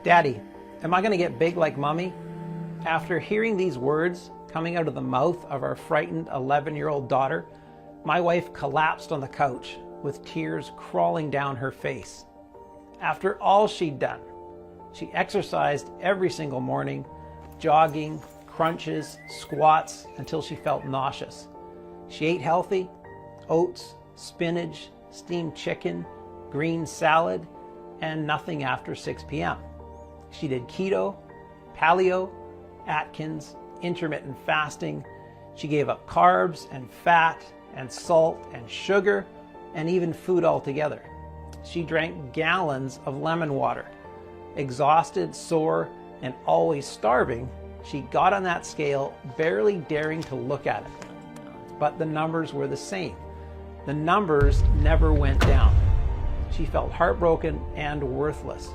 Daddy, am I going to get big like Mommy? After hearing these words coming out of the mouth of our frightened 11-year-old daughter, my wife collapsed on the couch with tears crawling down her face. After all she'd done, she exercised every single morning, jogging, crunches, squats, until she felt nauseous. She ate healthy: oats, spinach, steamed chicken, green salad, and nothing after 6 p.m. She did keto, paleo, Atkins, intermittent fasting. She gave up carbs and fat and salt and sugar and even food altogether. She drank gallons of lemon water. Exhausted, sore, and always starving, she got on that scale, barely daring to look at it. But the numbers were the same. The numbers never went down. She felt heartbroken and worthless,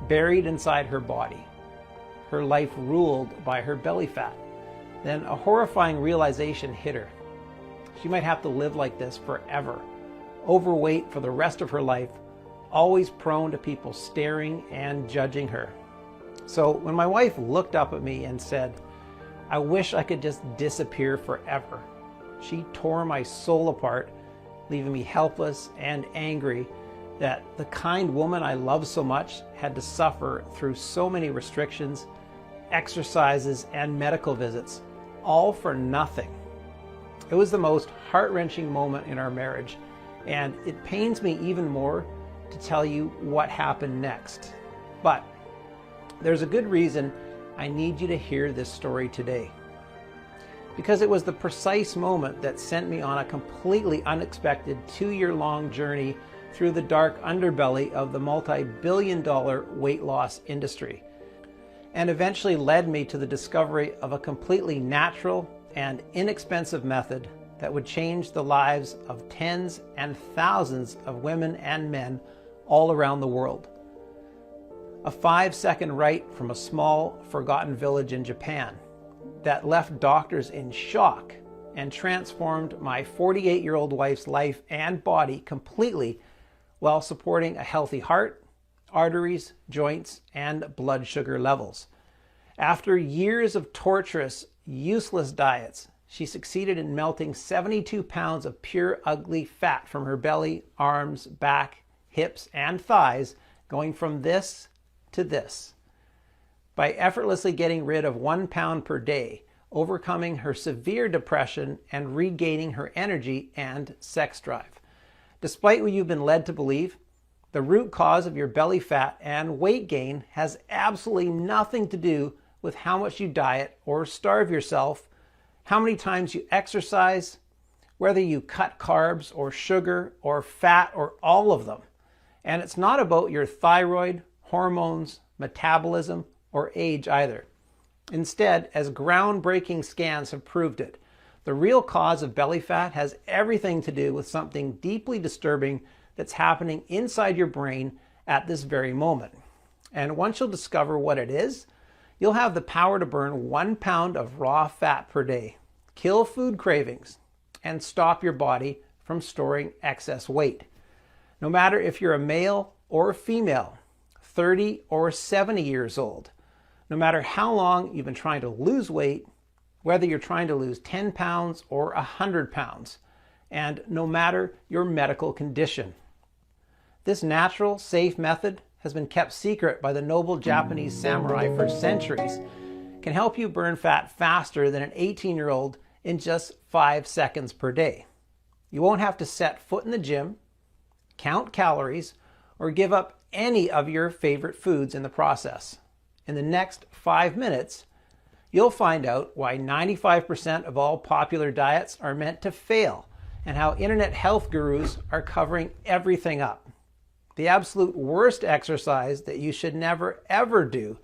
buried inside her body. Her life ruled by her belly fat. Then a horrifying realization hit her. She might have to live like this forever, overweight for the rest of her life, always prone to people staring and judging her. So when my wife looked up at me and said, "I wish I could just disappear forever," she tore my soul apart, leaving me helpless and angry that the kind woman I love so much had to suffer through so many restrictions, exercises, and medical visits, all for nothing. It was the most heart-wrenching moment in our marriage, and it pains me even more to tell you what happened next. But there's a good reason I need you to hear this story today. Because it was the precise moment that sent me on a completely unexpected 2-year-long journey through the dark underbelly of the multi-billion-dollar weight loss industry, and eventually led me to the discovery of a completely natural and inexpensive method that would change the lives of tens and thousands of women and men all around the world. A 5-second write from a small, forgotten village in Japan that left doctors in shock and transformed my 48-year-old wife's life and body completely, while supporting a healthy heart, arteries, joints, and blood sugar levels. After years of torturous, useless diets, she succeeded in melting 72 pounds of pure ugly fat from her belly, arms, back, hips, and thighs, going from this to this. By effortlessly getting rid of 1 pound per day, overcoming her severe depression, and regaining her energy and sex drive. Despite what you've been led to believe, the root cause of your belly fat and weight gain has absolutely nothing to do with how much you diet or starve yourself, how many times you exercise, whether you cut carbs or sugar or fat or all of them. And it's not about your thyroid, hormones, metabolism, or age either. Instead, as groundbreaking scans have proved it, the real cause of belly fat has everything to do with something deeply disturbing that's happening inside your brain at this very moment. And once you'll discover what it is, you'll have the power to burn 1 pound of raw fat per day, kill food cravings, and stop your body from storing excess weight. No matter if you're a male or a female, 30 or 70 years old, no matter how long you've been trying to lose weight, whether you're trying to lose 10 pounds or 100 pounds, and no matter your medical condition. This natural, safe method has been kept secret by the noble Japanese samurai for centuries, can help you burn fat faster than an 18-year-old in just 5 seconds per day. You won't have to set foot in the gym, count calories, or give up any of your favorite foods in the process. In the next 5 minutes, you'll find out why 95% of all popular diets are meant to fail, and how internet health gurus are covering everything up. The absolute worst exercise that you should never ever do,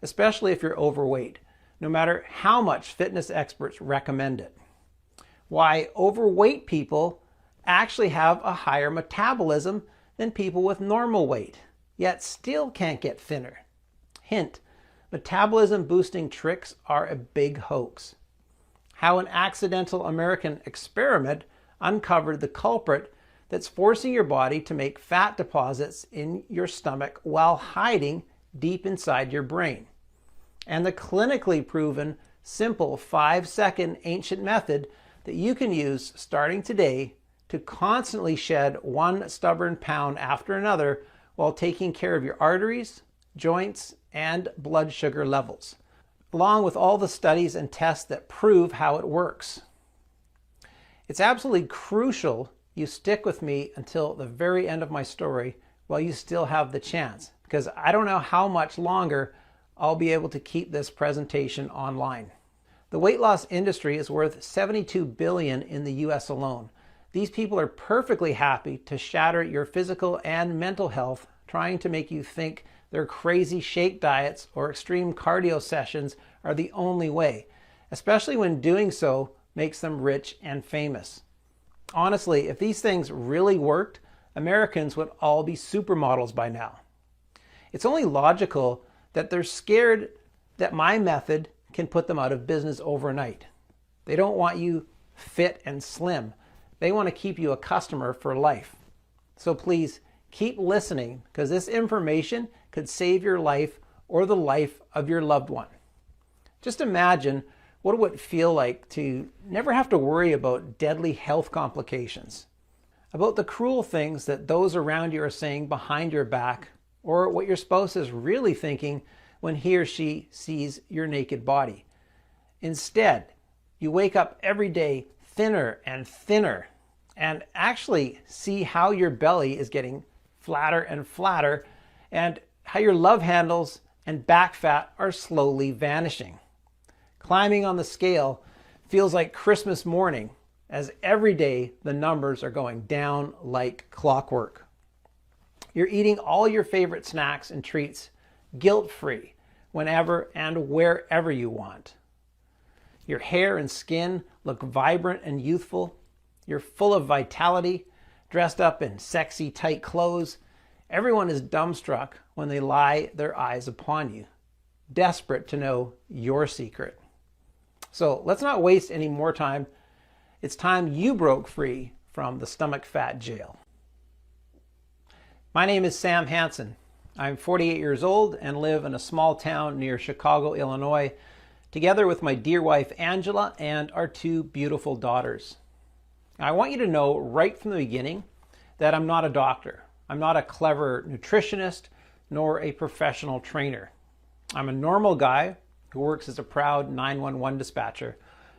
especially if you're overweight, no matter how much fitness experts recommend it. Why overweight people actually have a higher metabolism than people with normal weight, yet still can't get thinner. Hint: metabolism boosting tricks are a big hoax. How an accidental American experiment uncovered the culprit that's forcing your body to make fat deposits in your stomach while hiding deep inside your brain. And the clinically proven, simple 5-second ancient method that you can use starting today to constantly shed one stubborn pound after another while taking care of your arteries, joints, and blood sugar levels, along with all the studies and tests that prove how it works. It's absolutely crucial you stick with me until the very end of my story while you still have the chance, because I don't know how much longer I'll be able to keep this presentation online. The weight loss industry is worth $72 billion in the US alone. These people are perfectly happy to shatter your physical and mental health, trying to make you think their crazy shake diets or extreme cardio sessions are the only way, especially when doing so makes them rich and famous. Honestly, if these things really worked, Americans would all be supermodels by now. It's only logical that they're scared that my method can put them out of business overnight. They don't want you fit and slim. They want to keep you a customer for life. So please keep listening, because this information could save your life or the life of your loved one. Just imagine what it would feel like to never have to worry about deadly health complications, about the cruel things that those around you are saying behind your back, or what your spouse is really thinking when he or she sees your naked body. Instead, you wake up every day thinner and thinner, and actually see how your belly is getting flatter and flatter, and how your love handles and back fat are slowly vanishing. Climbing on the scale feels like Christmas morning, as every day the numbers are going down like clockwork. You're eating all your favorite snacks and treats guilt-free whenever and wherever you want. Your hair and skin look vibrant and youthful. You're full of vitality, dressed up in sexy tight clothes. Everyone is dumbstruck when they lie their eyes upon you, desperate to know your secret. So let's not waste any more time. It's time you broke free from the stomach fat jail. My name is Sam Hansen. I'm 48 years old and live in a small town near Chicago, Illinois, together with my dear wife Angela and our two beautiful daughters. I want you to know right from the beginning that I'm not a doctor. I'm not a clever nutritionist nor a professional trainer. I'm a normal guy who works as a proud 911 dispatcher.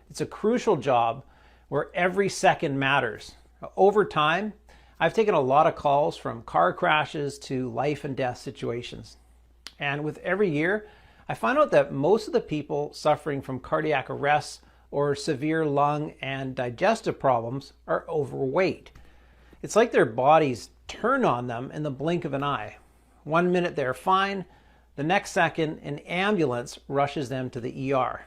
It's a crucial job where every second matters. Over time, I've taken a lot of calls from car crashes to life and death situations. And with every year, I find out that most of the people suffering from cardiac arrests or severe lung and digestive problems are overweight. It's like their bodies turn on them in the blink of an eye. 1 minute they're fine, the next second an ambulance rushes them to the ER.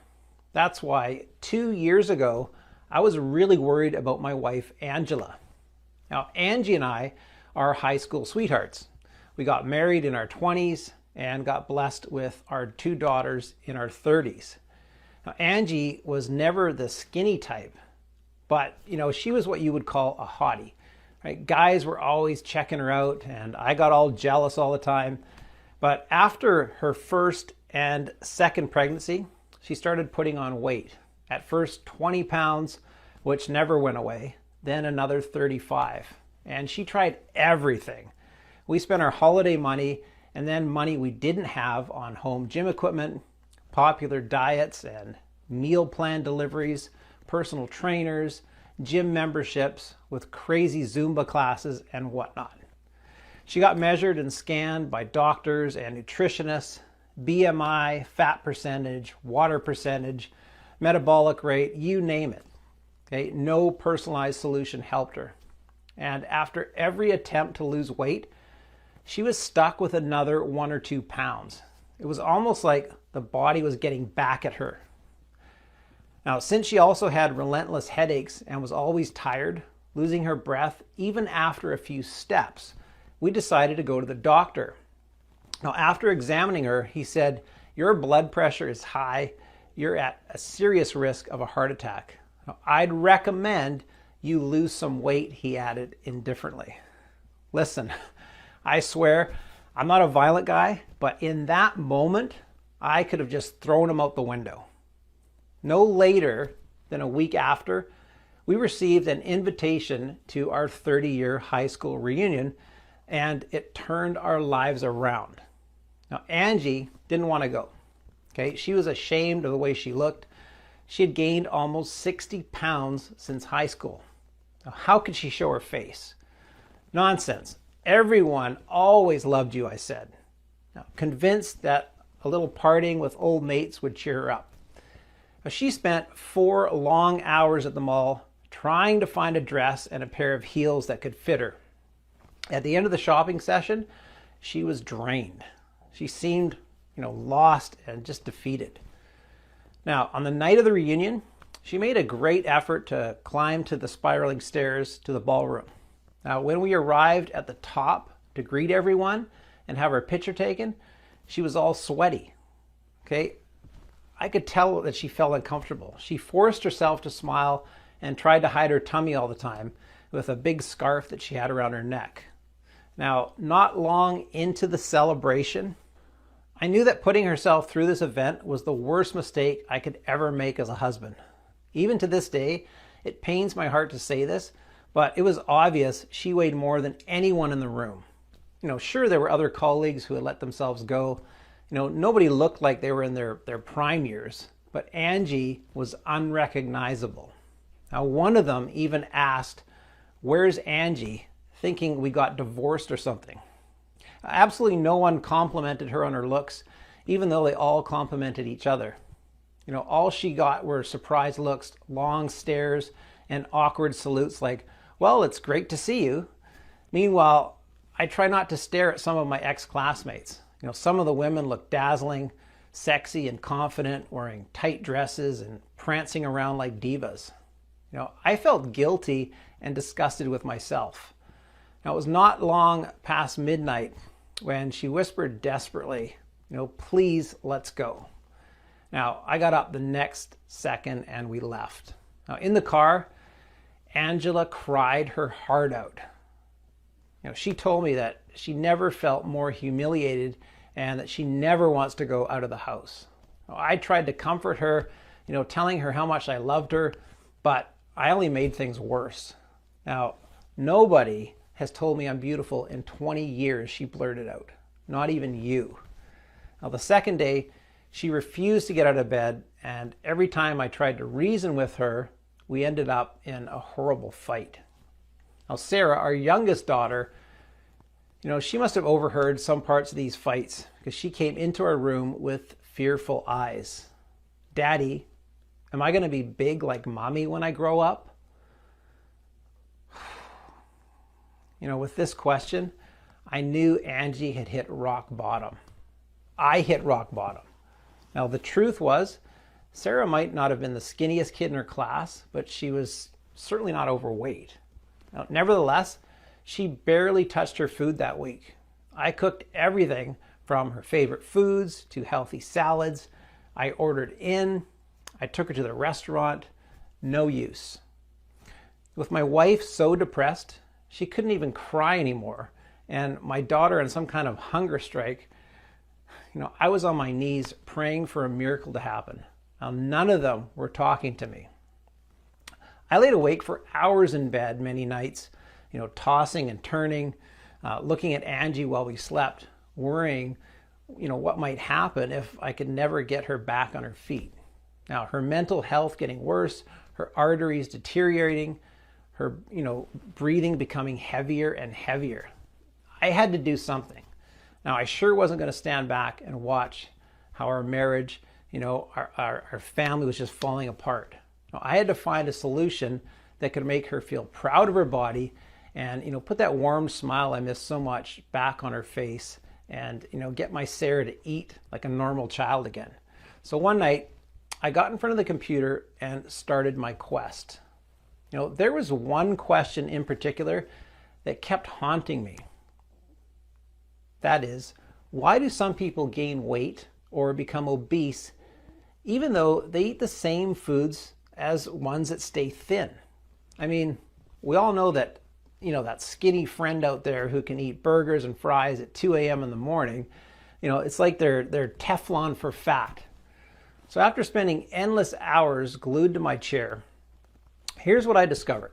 That's why 2 years ago, I was really worried about my wife, Angela. Now, Angie and I are high school sweethearts. We got married in our 20s and got blessed with our two daughters in our 30s. Now, Angie was never the skinny type, but she was what you would call a hottie. Right? Guys were always checking her out, and I got all jealous all the time. But after her first and second pregnancy, she started putting on weight. At first 20 pounds, which never went away, then another 35. And she tried everything. We spent our holiday money and then money we didn't have on home gym equipment, popular diets and meal plan deliveries, personal trainers, gym memberships with crazy Zumba classes and whatnot. She got measured and scanned by doctors and nutritionists, BMI, fat percentage, water percentage, metabolic rate, you name it. Okay? No personalized solution helped her. And after every attempt to lose weight, she was stuck with another 1 or 2 pounds. It was almost like the body was getting back at her. Now, since she also had relentless headaches and was always tired, losing her breath even after a few steps, we decided to go to the doctor. Now, after examining her, he said, "Your blood pressure is high. You're at a serious risk of a heart attack. Now, I'd recommend you lose some weight," he added indifferently. Listen, I swear, I'm not a violent guy, but in that moment, I could have just thrown him out the window. No later than a week after, we received an invitation to our 30-year high school reunion, and it turned our lives around. Now, Angie didn't want to go. Okay, she was ashamed of the way she looked. She had gained almost 60 pounds since high school. Now, how could she show her face? Nonsense. Everyone always loved you, I said. Now, convinced that a little partying with old mates would cheer her up. Now, she spent 4 long hours at the mall trying to find a dress and a pair of heels that could fit her. At the end of the shopping session, she was drained. She seemed, lost and just defeated. Now, on the night of the reunion, she made a great effort to climb to the spiraling stairs to the ballroom. Now, when we arrived at the top to greet everyone and have our picture taken, she was all sweaty. Okay, I could tell that she felt uncomfortable. She forced herself to smile and tried to hide her tummy all the time with a big scarf that she had around her neck. Now, not long into the celebration, I knew that putting herself through this event was the worst mistake I could ever make as a husband. Even to this day, it pains my heart to say this, but it was obvious she weighed more than anyone in the room. Sure, there were other colleagues who had let themselves go. Nobody looked like they were in their prime years, but Angie was unrecognizable. Now, one of them even asked, "Where's Angie?" thinking we got divorced or something. Absolutely no one complimented her on her looks, even though they all complimented each other. All she got were surprised looks, long stares, and awkward salutes like, "Well, it's great to see you." Meanwhile, I try not to stare at some of my ex-classmates. Some of the women looked dazzling, sexy and confident, wearing tight dresses and prancing around like divas. I felt guilty and disgusted with myself. Now, it was not long past midnight when she whispered desperately, "Please, let's go." Now, I got up the next second and we left. Now, in the car, Angela cried her heart out. She told me that she never felt more humiliated and that she never wants to go out of the house. I tried to comfort her, telling her how much I loved her, but I only made things worse. Now, nobody has told me I'm beautiful in 20 years, she blurted out. Not even you. Now, the second day, she refused to get out of bed, and every time I tried to reason with her, we ended up in a horrible fight. Now, Sarah, our youngest daughter, she must have overheard some parts of these fights because she came into our room with fearful eyes. "Daddy, am I going to be big like Mommy when I grow up?" With this question, I knew Angie had hit rock bottom. I hit rock bottom. Now, the truth was, Sarah might not have been the skinniest kid in her class, but she was certainly not overweight. Now, nevertheless, she barely touched her food that week. I cooked everything from her favorite foods to healthy salads. I ordered in. I took her to the restaurant. No use. With my wife so depressed, she couldn't even cry anymore. And my daughter on some kind of hunger strike, I was on my knees praying for a miracle to happen. Now, none of them were talking to me. I laid awake for hours in bed many nights, tossing and turning, looking at Angie while we slept, worrying, what might happen if I could never get her back on her feet. Now, her mental health getting worse, her arteries deteriorating, her, breathing becoming heavier and heavier. I had to do something. Now, I sure wasn't going to stand back and watch how our marriage, our family was just falling apart. Now, I had to find a solution that could make her feel proud of her body and, put that warm smile I missed so much back on her face and, get my Sarah to eat like a normal child again. So one night, I got in front of the computer and started my quest. There was one question in particular that kept haunting me. That is, why do some people gain weight or become obese even though they eat the same foods as ones that stay thin? I mean, we all know that that skinny friend out there who can eat burgers and fries at 2 a.m. in the morning. It's like they're Teflon for fat. So after spending endless hours glued to my chair, here's what I discovered.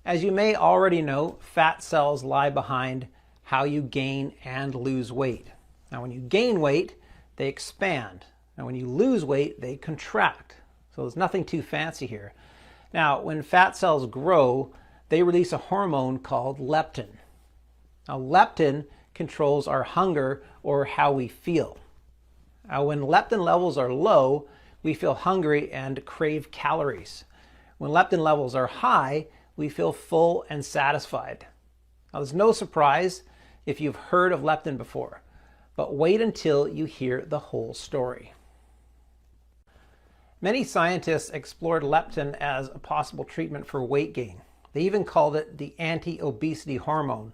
As you may already know, fat cells lie behind how you gain and lose weight. Now, when you gain weight, they expand. Now, when you lose weight, they contract. So there's nothing too fancy here. Now, when fat cells grow, they release a hormone called leptin. Now, leptin controls our hunger or how we feel. Now, when leptin levels are low, we feel hungry and crave calories. When leptin levels are high, we feel full and satisfied. Now, there's no surprise if you've heard of leptin before, but wait until you hear the whole story. Many scientists explored leptin as a possible treatment for weight gain. They even called it the anti-obesity hormone.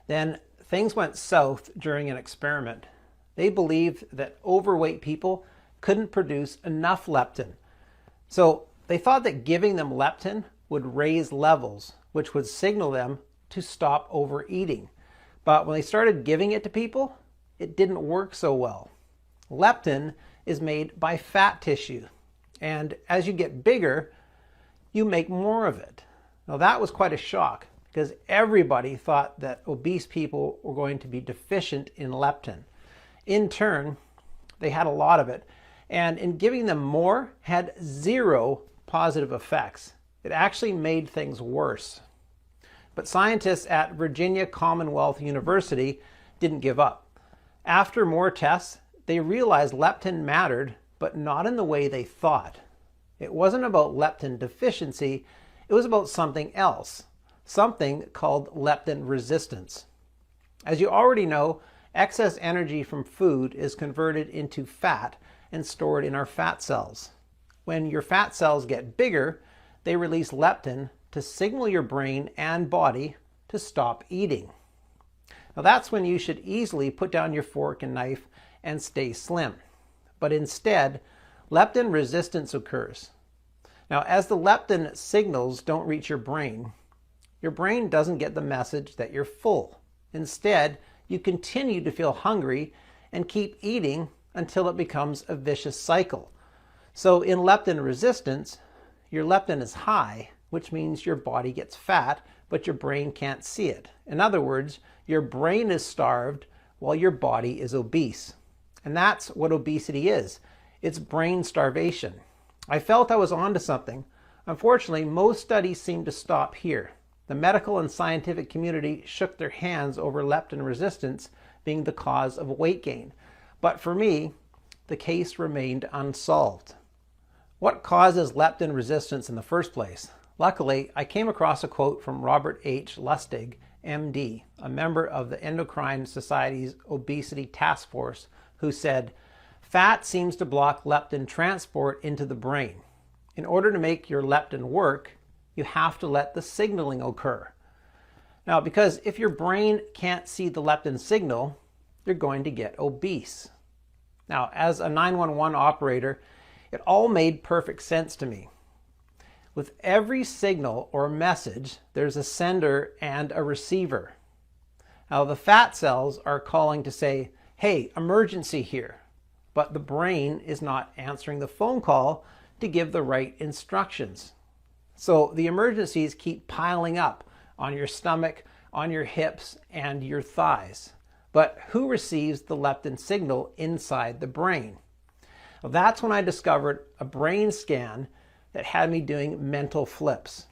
Then things went south during an experiment. They believed that overweight people couldn't produce enough leptin. So they thought that giving them leptin would raise levels, which would signal them to stop overeating. But when they started giving it to people, it didn't work so well. Leptin is made by fat tissue, and as you get bigger, you make more of it. Now that was quite a shock because everybody thought that obese people were going to be deficient in leptin. In turn, they had a lot of it, and in giving them more had zero positive effects. It actually made things worse. But scientists at Virginia Commonwealth University didn't give up. After more tests, they realized leptin mattered, but not in the way they thought. It wasn't about leptin deficiency, it was about something else, something called leptin resistance. As you already know, excess energy from food is converted into fat and stored in our fat cells. When your fat cells get bigger, they release leptin to signal your brain and body to stop eating. Now that's when you should easily put down your fork and knife and stay slim. But instead, leptin resistance occurs. Now, as the leptin signals don't reach your brain doesn't get the message that you're full. Instead, you continue to feel hungry and keep eating until it becomes a vicious cycle. So in leptin resistance, your leptin is high, which means your body gets fat, but your brain can't see it. In other words, your brain is starved while your body is obese. And that's what obesity is. It's brain starvation. I felt I was onto something. Unfortunately, most studies seem to stop here. The medical and scientific community shook their hands over leptin resistance being the cause of weight gain. But for me, the case remained unsolved. What causes leptin resistance in the first place? Luckily, I came across a quote from Robert H. Lustig, MD, a member of the Endocrine Society's Obesity Task Force, who said, "Fat seems to block leptin transport into the brain. In order to make your leptin work, you have to let the signaling occur." Now, because if your brain can't see the leptin signal, you're going to get obese. Now, as a 911 operator, it all made perfect sense to me. With every signal or message, there's a sender and a receiver. Now, the fat cells are calling to say, "Hey, emergency here." But the brain is not answering the phone call to give the right instructions. So the emergencies keep piling up on your stomach, on your hips, and your thighs. But who receives the leptin signal inside the brain? Well, that's when I discovered a brain scan that had me doing mental flips.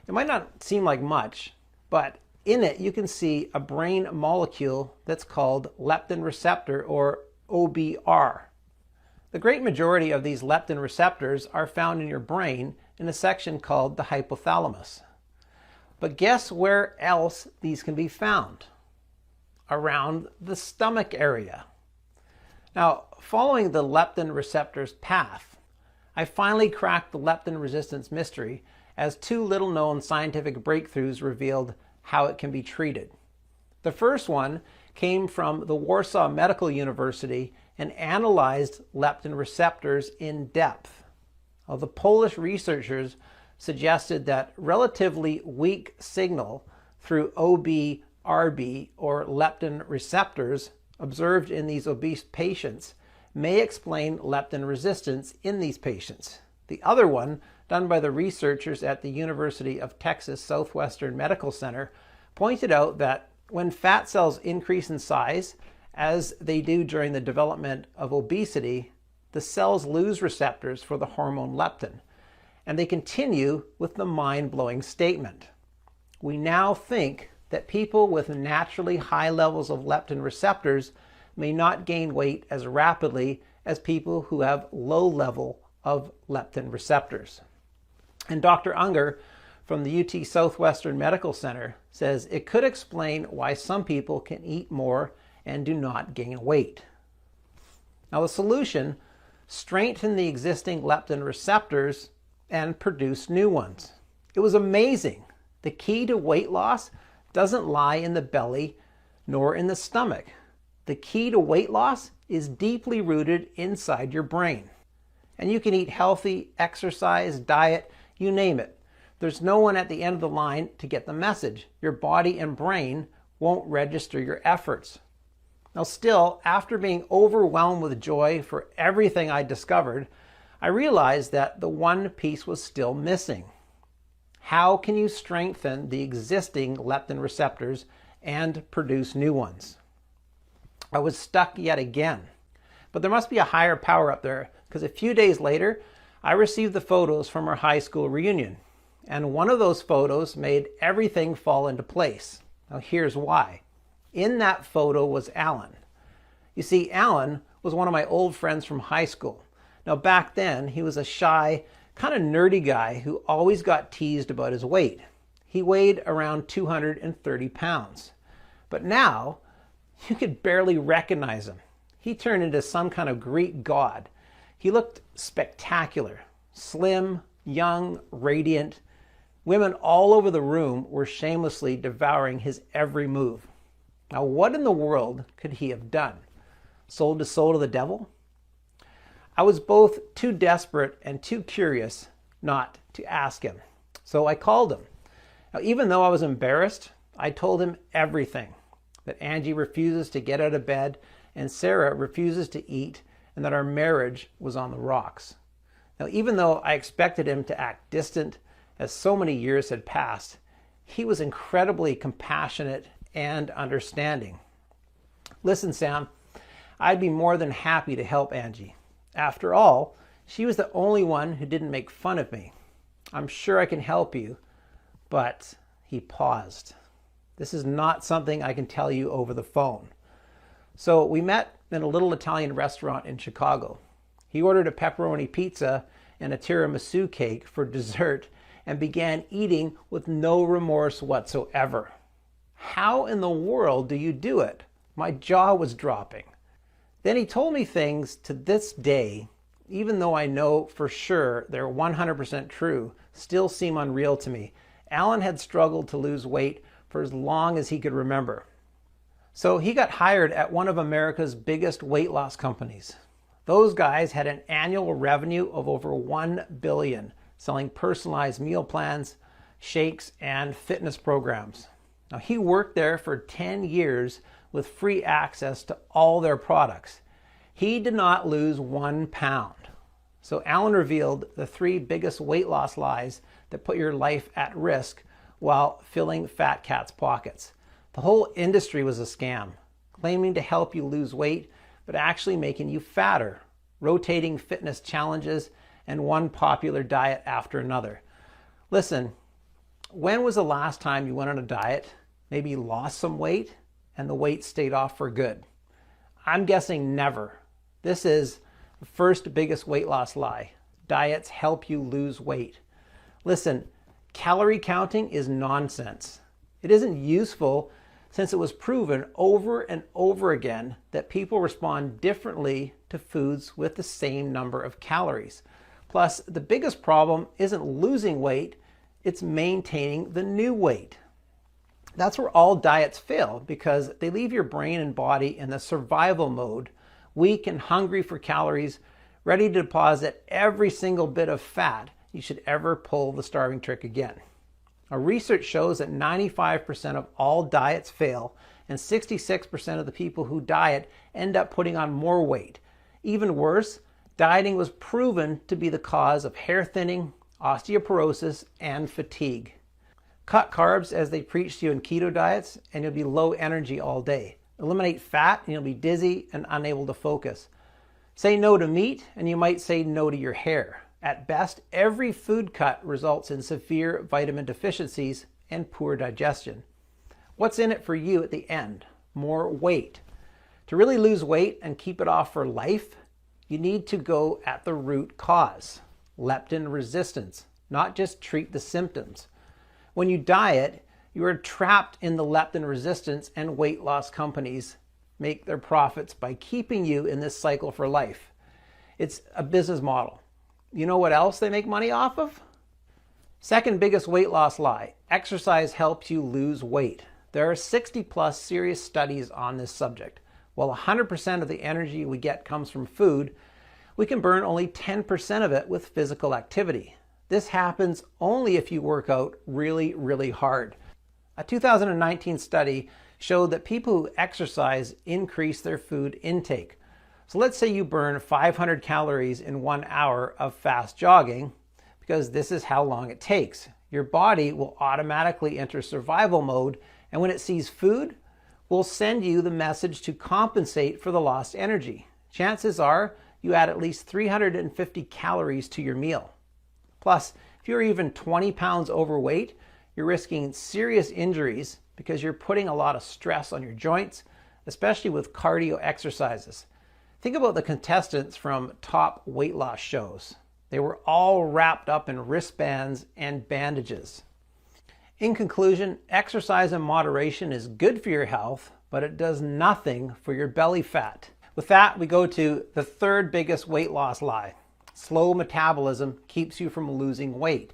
It might not seem like much, but in it you can see a brain molecule that's called leptin receptor, or OBR. The great majority of these leptin receptors are found in your brain in a section called the hypothalamus. But guess where else these can be found? Around the stomach area. Now, following the leptin receptor's path, I finally cracked the leptin resistance mystery as two little-known scientific breakthroughs revealed how it can be treated. The first one came from the Warsaw Medical University and analyzed leptin receptors in depth. Now, the Polish researchers suggested that relatively weak signal through OB/RB or leptin receptors observed in these obese patients may explain leptin resistance in these patients. The other one, done by the researchers at the University of Texas Southwestern Medical Center, pointed out that when fat cells increase in size, as they do during the development of obesity, the cells lose receptors for the hormone leptin, and they continue with the mind-blowing statement. We now think that people with naturally high levels of leptin receptors may not gain weight as rapidly as people who have low level of leptin receptors. And Dr. Unger from the UT Southwestern Medical Center says it could explain why some people can eat more and do not gain weight. Now the solution: strengthen the existing leptin receptors and produce new ones. It was amazing. The key to weight loss doesn't lie in the belly nor in the stomach. The key to weight loss is deeply rooted inside your brain. And you can eat healthy, exercise, diet, you name it. There's no one at the end of the line to get the message. Your body and brain won't register your efforts. Now still, after being overwhelmed with joy for everything I discovered, I realized that the one piece was still missing. How can you strengthen the existing leptin receptors and produce new ones? I was stuck yet again. But there must be a higher power up there, because a few days later, I received the photos from our high school reunion. And one of those photos made everything fall into place. Now here's why. In that photo was Alan. You see, Alan was one of my old friends from high school. Now back then, he was a shy, kind of nerdy guy who always got teased about his weight. He weighed around 230 pounds. But now, you could barely recognize him. He turned into some kind of Greek god. He looked spectacular, slim, young, radiant. Women all over the room were shamelessly devouring his every move. Now, what in the world could he have done? Sold his soul to the devil? I was both too desperate and too curious not to ask him. So I called him. Now, even though I was embarrassed, I told him everything. That Angie refuses to get out of bed and Sarah refuses to eat, and that our marriage was on the rocks. Now, even though I expected him to act distant, as so many years had passed, he was incredibly compassionate and understanding. Listen, Sam, I'd be more than happy to help Angie. After all, she was the only one who didn't make fun of me. I'm sure I can help you, but he paused. This is not something I can tell you over the phone. So we met in a little Italian restaurant in Chicago. He ordered a pepperoni pizza and a tiramisu cake for dessert and began eating with no remorse whatsoever. How in the world do you do it? My jaw was dropping. Then he told me things to this day, even though I know for sure they're 100% true, still seem unreal to me. Alan had struggled to lose weight for as long as he could remember. So he got hired at one of America's biggest weight loss companies. Those guys had an annual revenue of over $1 billion, selling personalized meal plans, shakes, and fitness programs. Now, he worked there for 10 years with free access to all their products. He did not lose 1 pound. So Alan revealed the 3 biggest weight loss lies that put your life at risk while filling fat cats' pockets. The whole industry was a scam, claiming to help you lose weight, but actually making you fatter, rotating fitness challenges, and one popular diet after another. Listen, when was the last time you went on a diet, maybe lost some weight, and the weight stayed off for good? I'm guessing never. This is the first biggest weight loss lie. Diets help you lose weight. Listen, calorie counting is nonsense. It isn't useful since it was proven over and over again that people respond differently to foods with the same number of calories. Plus, the biggest problem isn't losing weight, it's maintaining the new weight. That's where all diets fail, because they leave your brain and body in the survival mode, weak and hungry for calories, ready to deposit every single bit of fat you should ever pull the starving trick again. Now, research shows that 95% of all diets fail, and 66% of the people who diet end up putting on more weight. Even worse, dieting was proven to be the cause of hair thinning, osteoporosis, and fatigue. Cut carbs as they preach to you in keto diets, and you'll be low energy all day. Eliminate fat, and you'll be dizzy and unable to focus. Say no to meat, and you might say no to your hair. At best, every food cut results in severe vitamin deficiencies and poor digestion. What's in it for you at the end? More weight. To really lose weight and keep it off for life, you need to go at the root cause, leptin resistance, not just treat the symptoms. When you diet, you are trapped in the leptin resistance, and weight loss companies make their profits by keeping you in this cycle for life. It's a business model. You know what else they make money off of? Second biggest weight loss lie: exercise helps you lose weight. There are 60+ serious studies on this subject. While 100% of the energy we get comes from food, we can burn only 10% of it with physical activity. This happens only if you work out really, really hard. A 2019 study showed that people who exercise increase their food intake. So let's say you burn 500 calories in 1 hour of fast jogging, because this is how long it takes. Your body will automatically enter survival mode, and when it sees food, will send you the message to compensate for the lost energy. Chances are you add at least 350 calories to your meal. Plus, if you're even 20 pounds overweight, you're risking serious injuries because you're putting a lot of stress on your joints, especially with cardio exercises. Think about the contestants from top weight loss shows. They were all wrapped up in wristbands and bandages. In conclusion, exercise in moderation is good for your health, but it does nothing for your belly fat. With that, we go to the third biggest weight loss lie. Slow metabolism keeps you from losing weight.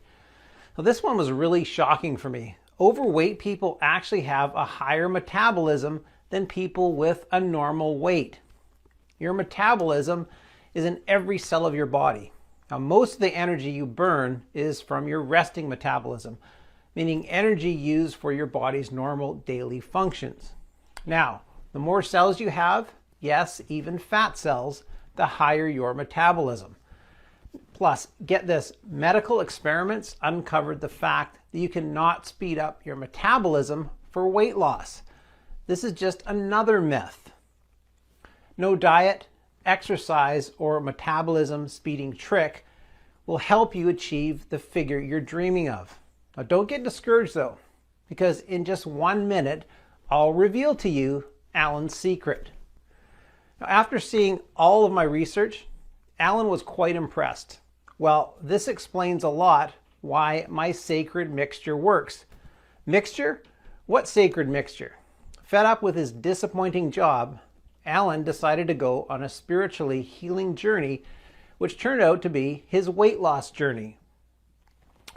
Now, this one was really shocking for me. Overweight people actually have a higher metabolism than people with a normal weight. Your metabolism is in every cell of your body. Now, most of the energy you burn is from your resting metabolism, meaning energy used for your body's normal daily functions. Now, the more cells you have, yes, even fat cells, the higher your metabolism. Plus, get this, medical experiments uncovered the fact that you cannot speed up your metabolism for weight loss. This is just another myth. No diet, exercise, or metabolism speeding trick will help you achieve the figure you're dreaming of. Now, don't get discouraged though, because in just 1 minute, I'll reveal to you Alan's secret. Now, after seeing all of my research, Alan was quite impressed. Well, this explains a lot why my sacred mixture works. Mixture? What sacred mixture? Fed up with his disappointing job, Alan decided to go on a spiritually healing journey, which turned out to be his weight loss journey.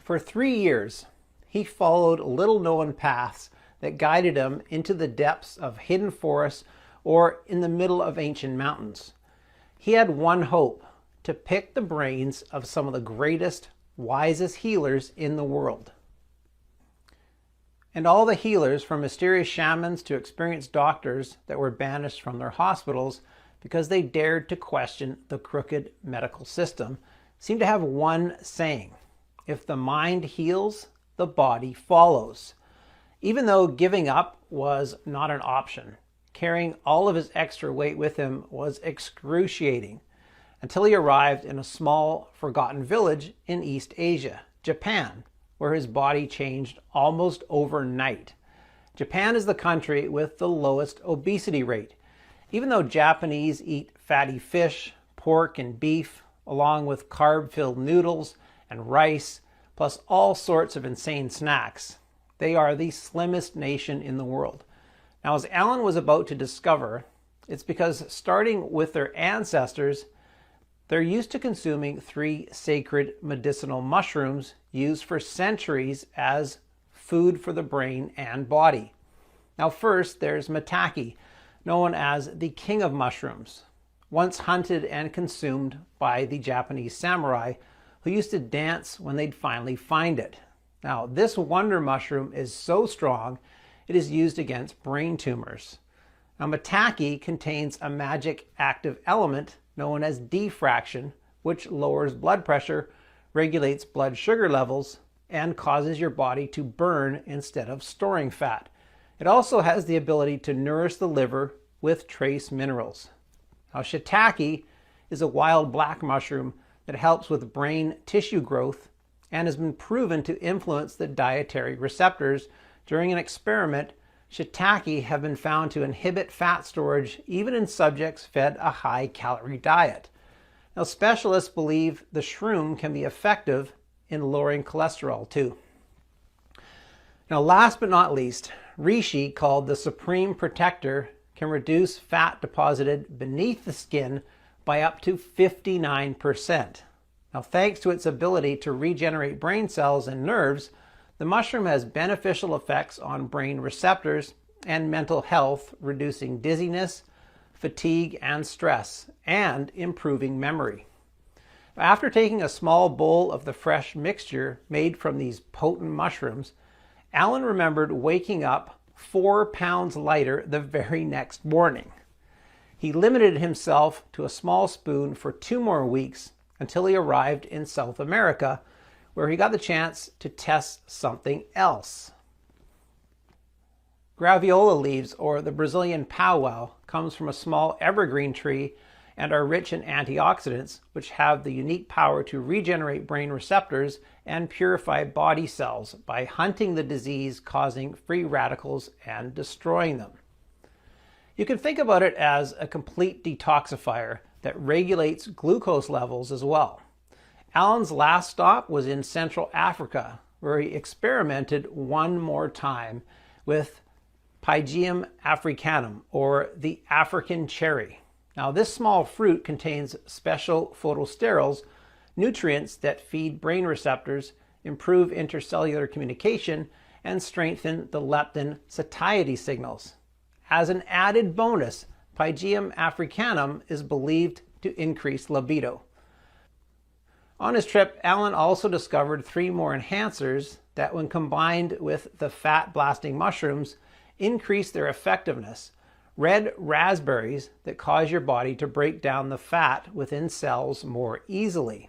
For 3 years, he followed little-known paths that guided him into the depths of hidden forests or in the middle of ancient mountains. He had one hope: to pick the brains of some of the greatest, wisest healers in the world. And all the healers, from mysterious shamans to experienced doctors that were banished from their hospitals because they dared to question the crooked medical system, seem to have one saying: if the mind heals, the body follows. Even though giving up was not an option, carrying all of his extra weight with him was excruciating, until he arrived in a small, forgotten village in East Asia, Japan, where his body changed almost overnight. Japan is the country with the lowest obesity rate. Even though Japanese eat fatty fish, pork, and beef, along with carb-filled noodles and rice, plus all sorts of insane snacks, they are the slimmest nation in the world. Now, as Alan was about to discover, it's because starting with their ancestors, they're used to consuming 3 sacred medicinal mushrooms used for centuries as food for the brain and body. Now, first, there's maitake, known as the king of mushrooms, once hunted and consumed by the Japanese samurai, who used to dance when they'd finally find it. Now, this wonder mushroom is so strong, it is used against brain tumors. Now, maitake contains a magic active element known as diffraction, which lowers blood pressure, regulates blood sugar levels, and causes your body to burn instead of storing fat. It also has the ability to nourish the liver with trace minerals. Now, shiitake is a wild black mushroom that helps with brain tissue growth and has been proven to influence the dietary receptors. During an experiment, shiitake have been found to inhibit fat storage even in subjects fed a high-calorie diet. Now, specialists believe the shroom can be effective in lowering cholesterol too. Now, last but not least, reishi, called the supreme protector, can reduce fat deposited beneath the skin by up to 59%. Now, thanks to its ability to regenerate brain cells and nerves, the mushroom has beneficial effects on brain receptors and mental health, reducing dizziness, fatigue, and stress, and improving memory. After taking a small bowl of the fresh mixture made from these potent mushrooms, Alan remembered waking up 4 pounds lighter the very next morning. He limited himself to a small spoon for 2 more weeks until he arrived in South America, where he got the chance to test something else. Graviola leaves, or the Brazilian powwow, comes from a small evergreen tree and are rich in antioxidants, which have the unique power to regenerate brain receptors and purify body cells by hunting the disease-causing free radicals and destroying them. You can think about it as a complete detoxifier that regulates glucose levels as well. Alan's last stop was in Central Africa, where he experimented one more time with Pygeum africanum, or the African cherry. Now, this small fruit contains special phytosterols, nutrients that feed brain receptors, improve intercellular communication, and strengthen the leptin satiety signals. As an added bonus, Pygeum africanum is believed to increase libido. On his trip, Alan also discovered 3 more enhancers that, when combined with the fat-blasting mushrooms, increase their effectiveness. Red raspberries that cause your body to break down the fat within cells more easily.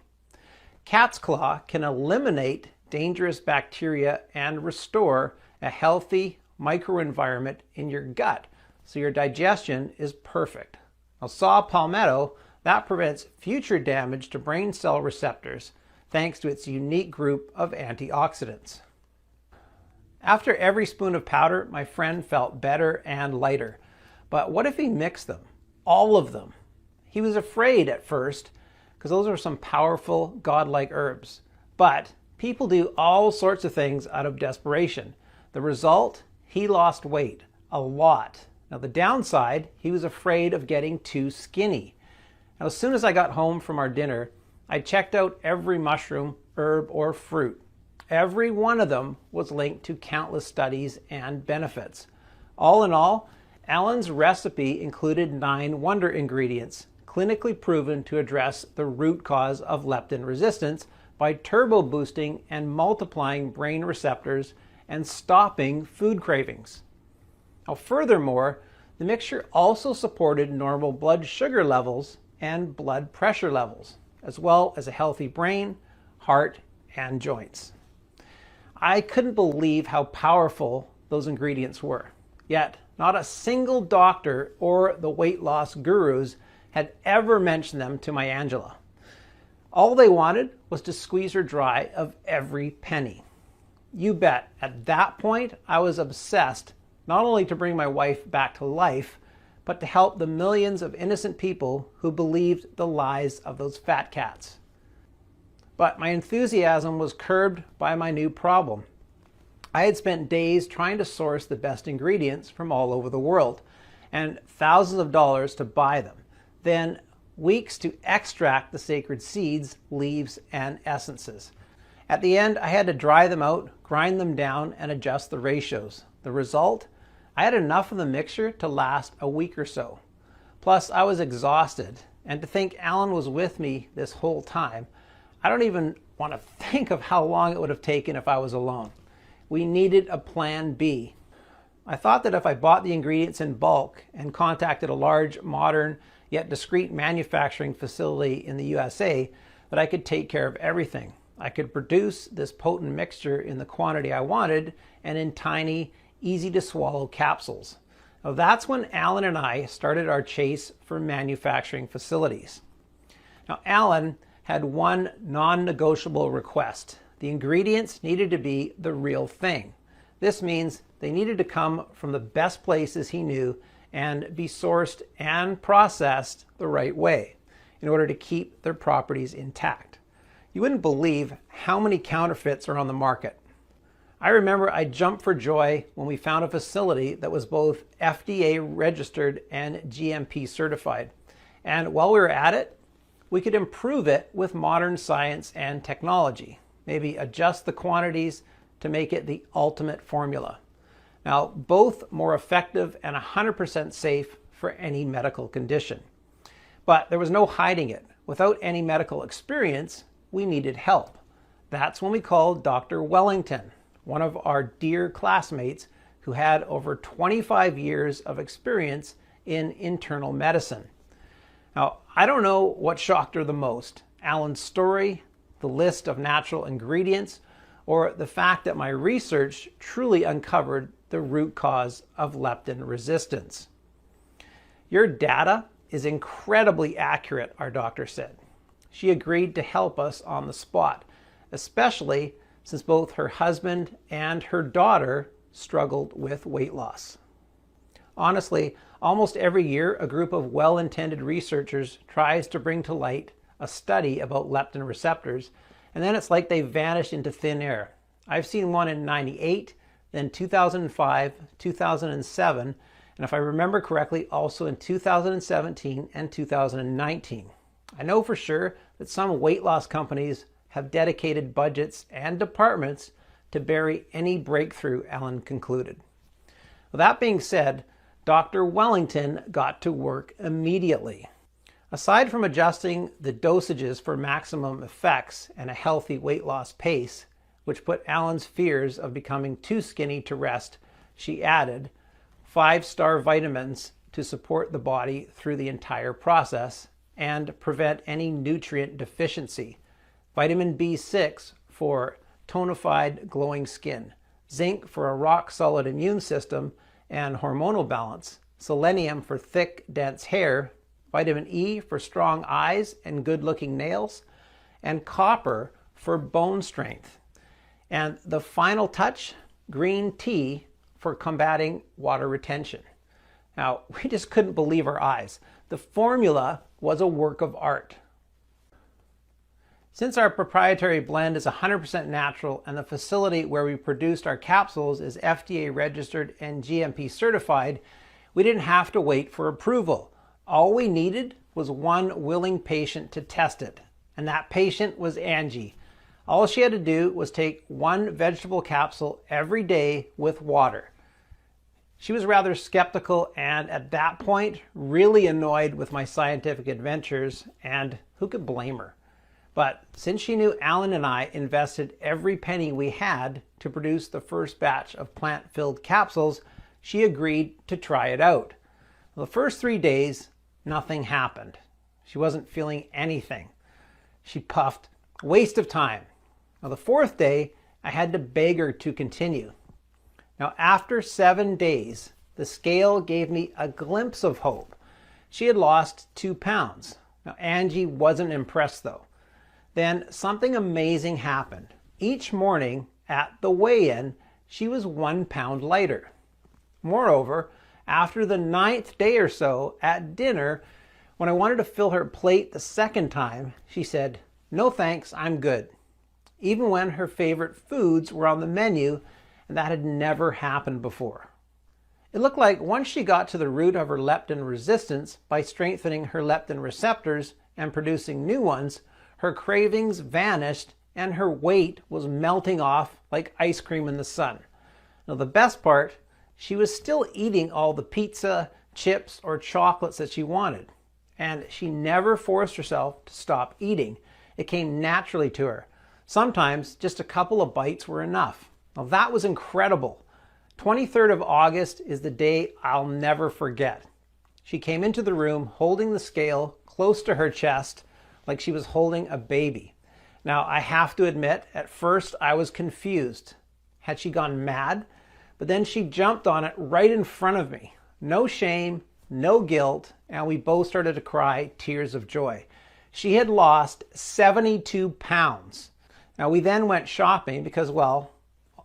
Cat's claw can eliminate dangerous bacteria and restore a healthy microenvironment in your gut, so your digestion is perfect. Now, saw palmetto, that prevents future damage to brain cell receptors thanks to its unique group of antioxidants. After every spoon of powder, my friend felt better and lighter. But what if he mixed them? All of them. He was afraid at first, because those are some powerful, godlike herbs. But people do all sorts of things out of desperation. The result? He lost weight. A lot. Now, the downside, he was afraid of getting too skinny. Now, as soon as I got home from our dinner, I checked out every mushroom, herb, or fruit. Every one of them was linked to countless studies and benefits. All in all, Alan's recipe included 9 wonder ingredients, clinically proven to address the root cause of leptin resistance by turbo boosting and multiplying brain receptors and stopping food cravings. Now, furthermore, the mixture also supported normal blood sugar levels and blood pressure levels, as well as a healthy brain, heart, and joints. I couldn't believe how powerful those ingredients were. Yet, not a single doctor or the weight loss gurus had ever mentioned them to my Angela. All they wanted was to squeeze her dry of every penny. You bet, at that point, I was obsessed not only to bring my wife back to life, but to help the millions of innocent people who believed the lies of those fat cats. But my enthusiasm was curbed by my new problem. I had spent days trying to source the best ingredients from all over the world, and thousands of dollars to buy them, then weeks to extract the sacred seeds, leaves, and essences. At the end, I had to dry them out, grind them down, and adjust the ratios. The result? I had enough of the mixture to last a week or so. Plus, I was exhausted, and to think Alan was with me this whole time, I don't even want to think of how long it would have taken if I was alone. We needed a plan B. I thought that if I bought the ingredients in bulk and contacted a large, modern, yet discreet manufacturing facility in the USA, that I could take care of everything. I could produce this potent mixture in the quantity I wanted and in tiny, easy to swallow capsules. Now that's when Alan and I started our chase for manufacturing facilities. Now Alan had one non-negotiable request. The ingredients needed to be the real thing. This means they needed to come from the best places he knew and be sourced and processed the right way in order to keep their properties intact. You wouldn't believe how many counterfeits are on the market. I remember I jumped for joy when we found a facility that was both FDA registered and GMP certified. And while we were at it, we could improve it with modern science and technology. Maybe adjust the quantities to make it the ultimate formula. Now, both more effective and 100% safe for any medical condition. But there was no hiding it. Without any medical experience, we needed help. That's when we called Dr. Wellington, one of our dear classmates who had over 25 years of experience in internal medicine. Now, I don't know what shocked her the most, Alan's story, the list of natural ingredients, or the fact that my research truly uncovered the root cause of leptin resistance. Your data is incredibly accurate, our doctor said. She agreed to help us on the spot, especially since both her husband and her daughter struggled with weight loss. Honestly, almost every year, a group of well-intended researchers tries to bring to light a study about leptin receptors, and then it's like they vanish into thin air. I've seen one in '98, then 2005, 2007, and if I remember correctly, also in 2017 and 2019. I know for sure that some weight loss companies have dedicated budgets and departments to bury any breakthrough, Alan concluded. Well, that being said, Dr. Wellington got to work immediately. Aside from adjusting the dosages for maximum effects and a healthy weight loss pace, which put Alan's fears of becoming too skinny to rest, she added 5-star vitamins to support the body through the entire process and prevent any nutrient deficiency. Vitamin B6 for tonified, glowing skin, zinc for a rock-solid immune system and hormonal balance, selenium for thick, dense hair, vitamin E for strong eyes and good-looking nails, and copper for bone strength. And the final touch, green tea for combating water retention. Now, we just couldn't believe our eyes. The formula was a work of art. Since our proprietary blend is 100% natural and the facility where we produced our capsules is FDA registered and GMP certified, we didn't have to wait for approval. All we needed was one willing patient to test it, and that patient was Angie. All she had to do was take one vegetable capsule every day with water. She was rather skeptical and at that point really annoyed with my scientific adventures, and who could blame her? But since she knew Alan and I invested every penny we had to produce the first batch of plant-filled capsules, she agreed to try it out. The first 3 days, nothing happened. She wasn't feeling anything. She puffed, waste of time. Now the 4th day, I had to beg her to continue. Now after 7 days, the scale gave me a glimpse of hope. She had lost 2 pounds. Now Angie wasn't impressed though. Then something amazing happened. Each morning at the weigh-in, she was 1 pound lighter. Moreover, after the 9th day or so at dinner, when I wanted to fill her plate the 2nd time, she said, "No thanks, I'm good." Even when her favorite foods were on the menu, and that had never happened before. It looked like once she got to the root of her leptin resistance by strengthening her leptin receptors and producing new ones, her cravings vanished and her weight was melting off like ice cream in the sun. Now the best part, she was still eating all the pizza, chips, or chocolates that she wanted. And she never forced herself to stop eating. It came naturally to her. Sometimes just a couple of bites were enough. Now that was incredible. 23rd of August is the day I'll never forget. She came into the room holding the scale close to her chest like she was holding a baby. Now I have to admit, at first I was confused. Had she gone mad? But then she jumped on it right in front of me. No shame, no guilt, and we both started to cry tears of joy. She had lost 72 pounds. Now we then went shopping because, well,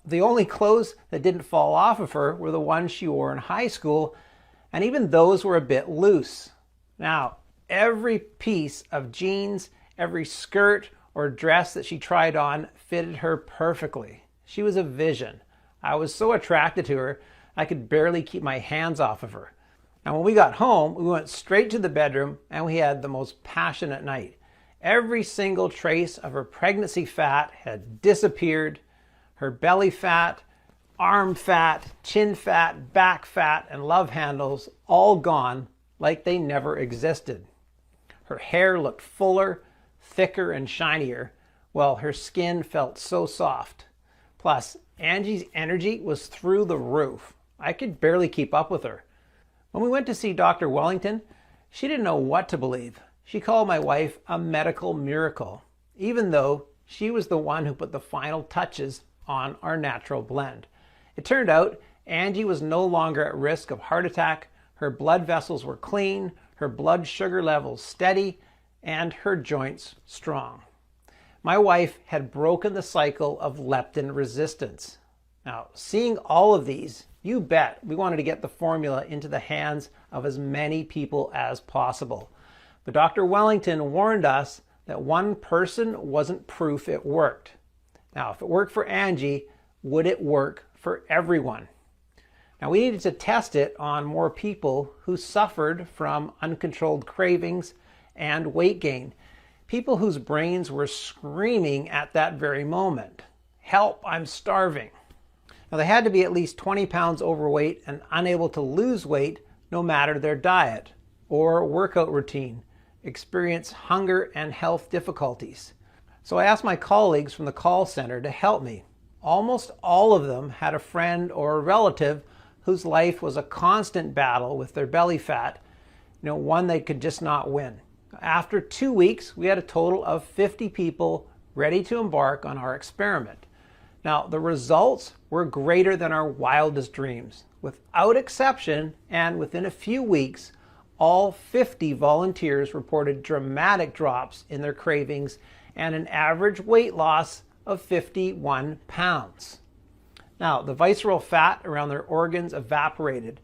the only clothes that didn't fall off of her were the ones she wore in high school, and even those were a bit loose. Now, every piece of jeans, every skirt or dress that she tried on fitted her perfectly. She was a vision. I was so attracted to her, I could barely keep my hands off of her. Now when we got home, we went straight to the bedroom and we had the most passionate night. Every single trace of her pregnancy fat had disappeared. Her belly fat, arm fat, chin fat, back fat, and love handles all gone like they never existed. Her hair looked fuller, thicker, and shinier, while her skin felt so soft. Plus, Angie's energy was through the roof. I could barely keep up with her. When we went to see Dr. Wellington, she didn't know what to believe. She called my wife a medical miracle, even though she was the one who put the final touches on our natural blend. It turned out Angie was no longer at risk of heart attack, her blood vessels were clean, her blood sugar levels steady, and her joints strong. My wife had broken the cycle of leptin resistance. Now, seeing all of these, you bet we wanted to get the formula into the hands of as many people as possible. But Dr. Wellington warned us that one person wasn't proof it worked. Now, if it worked for Angie, would it work for everyone? Now, we needed to test it on more people who suffered from uncontrolled cravings and weight gain. People whose brains were screaming at that very moment, "Help, I'm starving." Now, they had to be at least 20 pounds overweight and unable to lose weight no matter their diet or workout routine, experience hunger and health difficulties. So I asked my colleagues from the call center to help me. Almost all of them had a friend or a relative whose life was a constant battle with their belly fat, one they could just not win. After 2 weeks, we had a total of 50 people ready to embark on our experiment. Now, the results were greater than our wildest dreams. Without exception, and within a few weeks, all 50 volunteers reported dramatic drops in their cravings and an average weight loss of 51 pounds. Now, the visceral fat around their organs evaporated,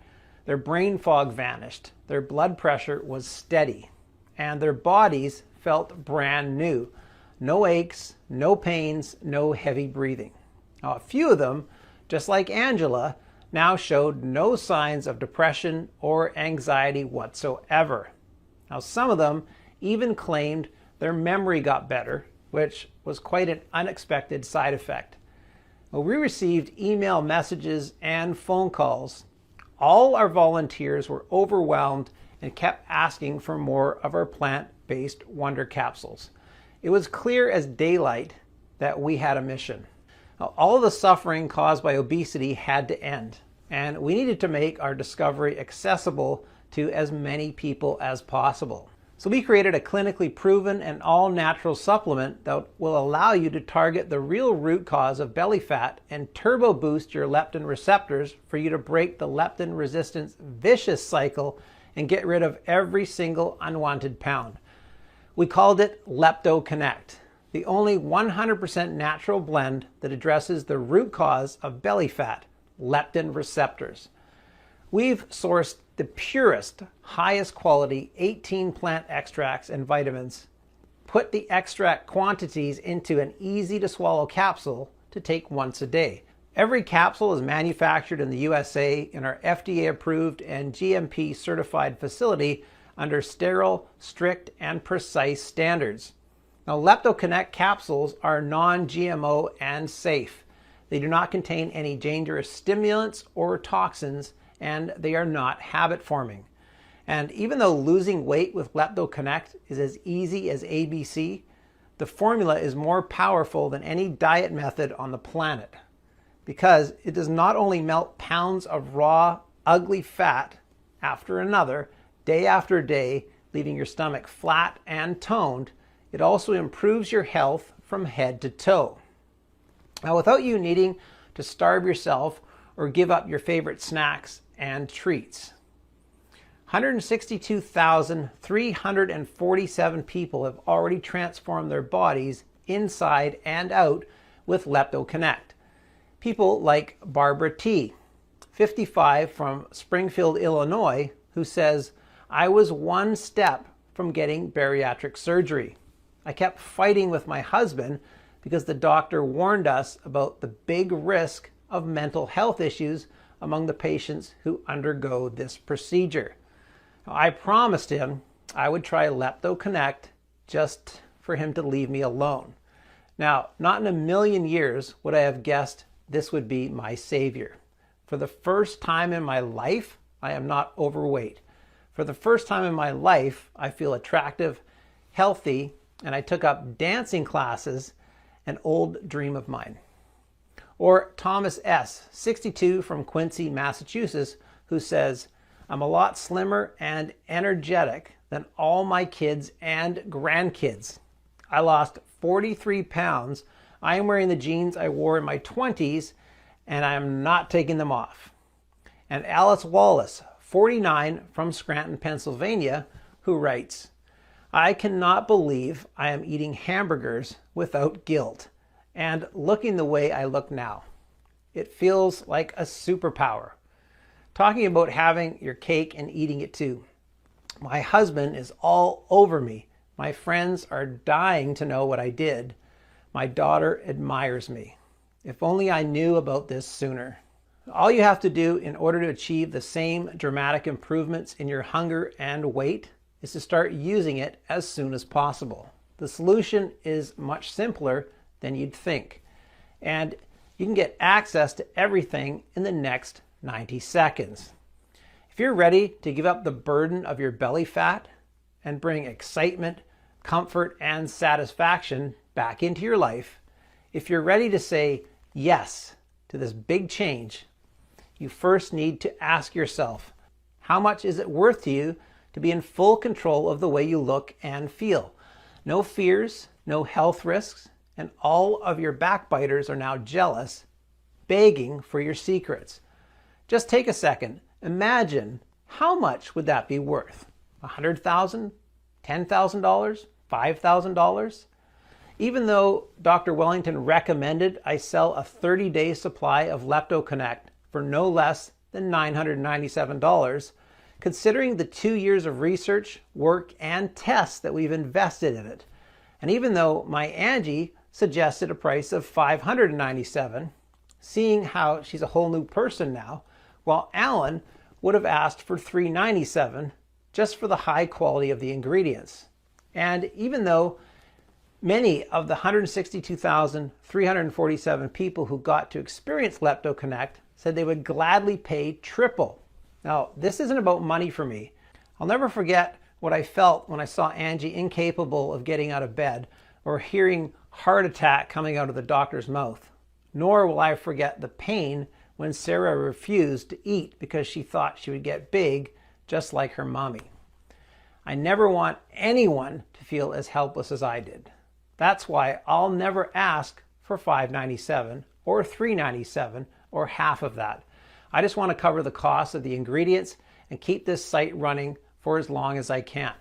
their brain fog vanished, their blood pressure was steady, and their bodies felt brand new. No aches, no pains, no heavy breathing. Now, a few of them, just like Angela, now showed no signs of depression or anxiety whatsoever. Now, some of them even claimed their memory got better, which was quite an unexpected side effect. Well, we received email messages and phone calls. All our volunteers were overwhelmed and kept asking for more of our plant-based Wonder Capsules. It was clear as daylight that we had a mission. Now, all of the suffering caused by obesity had to end, and we needed to make our discovery accessible to as many people as possible. So we created a clinically proven and all-natural supplement that will allow you to target the real root cause of belly fat and turbo boost your leptin receptors for you to break the leptin resistance vicious cycle and get rid of every single unwanted pound. We called it Lepto Connect, the only 100% natural blend that addresses the root cause of belly fat, leptin receptors. We've sourced the purest, highest quality 18 plant extracts and vitamins, put the extract quantities into an easy to swallow capsule to take once a day. Every capsule is manufactured in the USA in our FDA approved and GMP certified facility under sterile, strict, and precise standards. Now, LeptoConnect capsules are non-GMO and safe. They do not contain any dangerous stimulants or toxins, and they are not habit forming. And even though losing weight with LeptoConnect is as easy as ABC, The formula is more powerful than any diet method on the planet because it does not only melt pounds of raw, ugly fat after another, day after day, leaving your stomach flat and toned, it also improves your health from head to toe. Now, without you needing to starve yourself or give up your favorite snacks and treats. 162,347 people have already transformed their bodies inside and out with Lepto Connect. People like Barbara T., 55, from Springfield, Illinois, who says, "I was one step from getting bariatric surgery. I kept fighting with my husband because the doctor warned us about the big risk of mental health issues among the patients who undergo this procedure. I promised him I would try Lepto Connect just for him to leave me alone. Now, not in a million years would I have guessed this would be my savior. For the first time in my life, I am not overweight. For the first time in my life, I feel attractive, healthy, and I took up dancing classes, an old dream of mine." Or Thomas S., 62, from Quincy, Massachusetts, who says, "I'm a lot slimmer and energetic than all my kids and grandkids. I lost 43 pounds. I am wearing the jeans I wore in my 20s, and I am not taking them off." And Alice Wallace, 49, from Scranton, Pennsylvania, who writes, "I cannot believe I am eating hamburgers without guilt and looking the way I look now. It feels like a superpower." Talking about having your cake and eating it too. "My husband is all over me. My friends are dying to know what I did. My daughter admires me. If only I knew about this sooner." All you have to do in order to achieve the same dramatic improvements in your hunger and weight is to start using it as soon as possible. The solution is much simpler than you'd think, and you can get access to everything in the next 90 seconds. If you're ready to give up the burden of your belly fat and bring excitement, comfort, and satisfaction back into your life, if you're ready to say yes to this big change, you first need to ask yourself, how much is it worth to you to be in full control of the way you look and feel? No fears, no health risks, and all of your backbiters are now jealous, begging for your secrets. Just take a second. Imagine, how much would that be worth? $100,000? $10,000? $5,000? Even though Dr. Wellington recommended I sell a 30-day supply of Lepto Connect for no less than $997, considering the 2 years of research, work, and tests that we've invested in it, and even though my Angie suggested a price of $597, seeing how she's a whole new person now, while Alan would have asked for $397 just for the high quality of the ingredients. And even though many of the 162,347 people who got to experience Lepto Connect said they would gladly pay triple. Now, this isn't about money for me. I'll never forget what I felt when I saw Angie incapable of getting out of bed or hearing heart attack coming out of the doctor's mouth. Nor will I forget the pain when Sarah refused to eat because she thought she would get big just like her mommy. I never want anyone to feel as helpless as I did. That's why I'll never ask for $597 or $397 or half of that. I just want to cover the cost of the ingredients and keep this site running for as long as I can.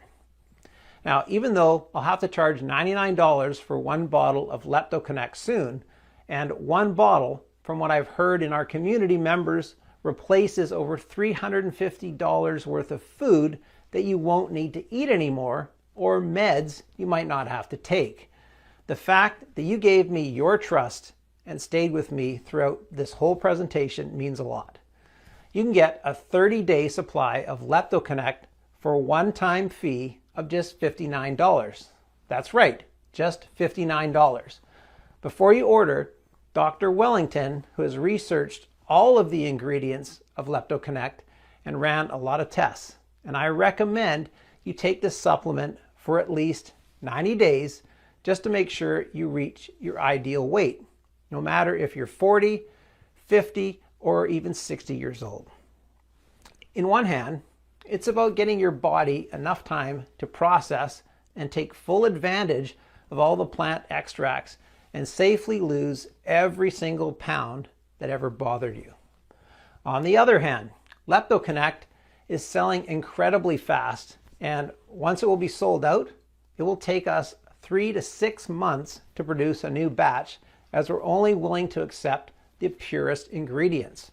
Now, even though I'll have to charge $99 for one bottle of Lepto Connect soon, and one bottle, from what I've heard in our community members, replaces over $350 worth of food that you won't need to eat anymore, or meds you might not have to take. The fact that you gave me your trust and stayed with me throughout this whole presentation means a lot. You can get a 30-day supply of Lepto Connect for a one-time fee of just $59. That's right, just $59. Before you order, Dr. Wellington, who has researched all of the ingredients of Lepto Connect and ran a lot of tests, and I recommend you take this supplement for at least 90 days just to make sure you reach your ideal weight, no matter if you're 40, 50, or even 60 years old. In one hand, it's about getting your body enough time to process and take full advantage of all the plant extracts and safely lose every single pound that ever bothered you. On the other hand, LeptoConnect is selling incredibly fast, and once it will be sold out, it will take us 3 to 6 months to produce a new batch, as we're only willing to accept the purest ingredients.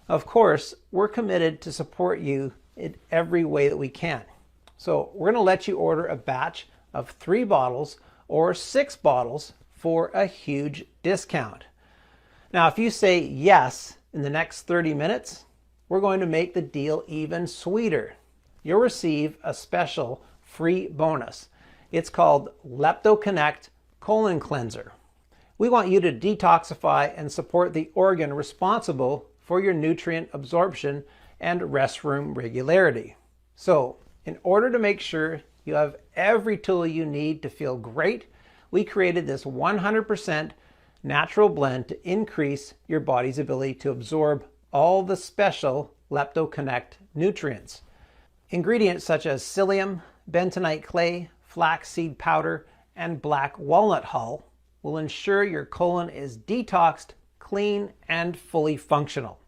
Of course, we're committed to support you in every way that we can. So we're going to let you order a batch of 3 bottles or 6 bottles for a huge discount. Now, if you say yes in the next 30 minutes, we're going to make the deal even sweeter. You'll receive a special free bonus. It's called LeptoConnect Colon Cleanser. We want you to detoxify and support the organ responsible for your nutrient absorption and restroom regularity. So, in order to make sure you have every tool you need to feel great, we created this 100% natural blend to increase your body's ability to absorb all the special LeptoConnect nutrients. Ingredients such as psyllium, bentonite clay, flaxseed powder, and black walnut hull will ensure your colon is detoxed, clean, and fully functional.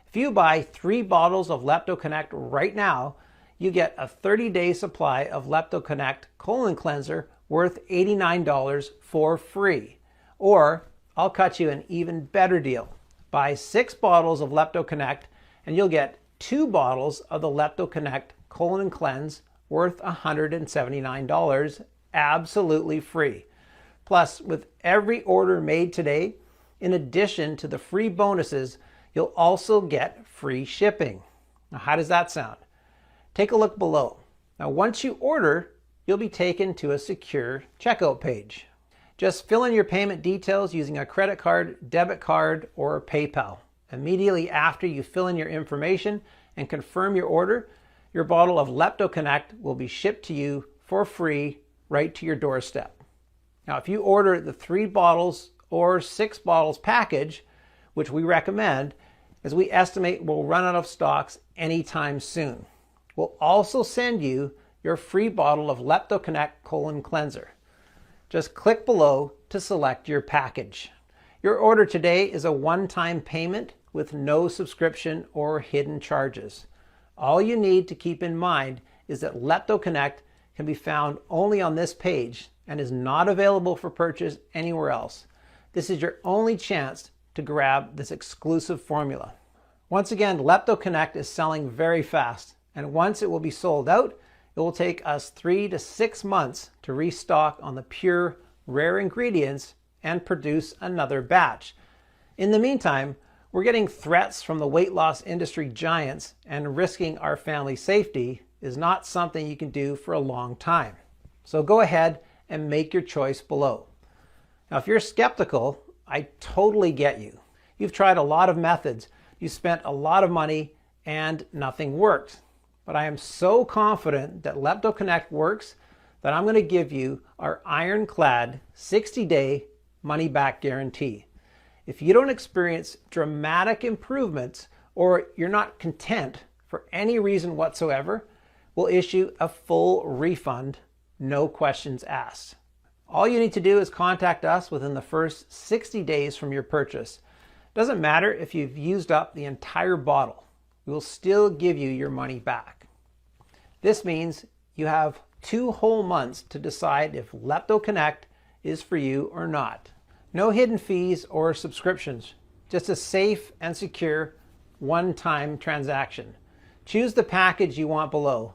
If you buy 3 bottles of LeptoConnect right now, you get a 30-day supply of LeptoConnect Colon Cleanser worth $89 for free. Or I'll cut you an even better deal. Buy 6 bottles of LeptoConnect and you'll get 2 bottles of the LeptoConnect Colon Cleanse worth $179 absolutely free. Plus, with every order made today, in addition to the free bonuses, you'll also get free shipping. Now, how does that sound? Take a look below. Now, once you order, you'll be taken to a secure checkout page. Just fill in your payment details using a credit card, debit card, or PayPal. Immediately after you fill in your information and confirm your order, your bottle of LeptoConnect will be shipped to you for free right to your doorstep. Now, if you order the 3 bottles or 6 bottles package, which we recommend, as we estimate we'll run out of stocks anytime soon. We'll also send you your free bottle of LeptoConnect Colon Cleanser. Just click below to select your package. Your order today is a one-time payment with no subscription or hidden charges. All you need to keep in mind is that LeptoConnect can be found only on this page and is not available for purchase anywhere else. This is your only chance to grab this exclusive formula. Once again, LeptoConnect is selling very fast, and once it will be sold out, it will take us 3 to 6 months to restock on the pure, rare ingredients and produce another batch. In the meantime, we're getting threats from the weight loss industry giants, and risking our family safety is not something you can do for a long time. So go ahead and make your choice below. Now, if you're skeptical, I totally get you. You've tried a lot of methods, you spent a lot of money, and nothing worked. But I am so confident that LeptoConnect works that I'm going to give you our ironclad 60-day money-back guarantee. If you don't experience dramatic improvements or you're not content for any reason whatsoever, we'll issue a full refund, no questions asked. All you need to do is contact us within the first 60 days from your purchase. Doesn't matter if you've used up the entire bottle. We will still give you your money back. This means you have 2 whole months to decide if LeptoConnect is for you or not. No hidden fees or subscriptions, just a safe and secure one-time transaction. Choose the package you want below,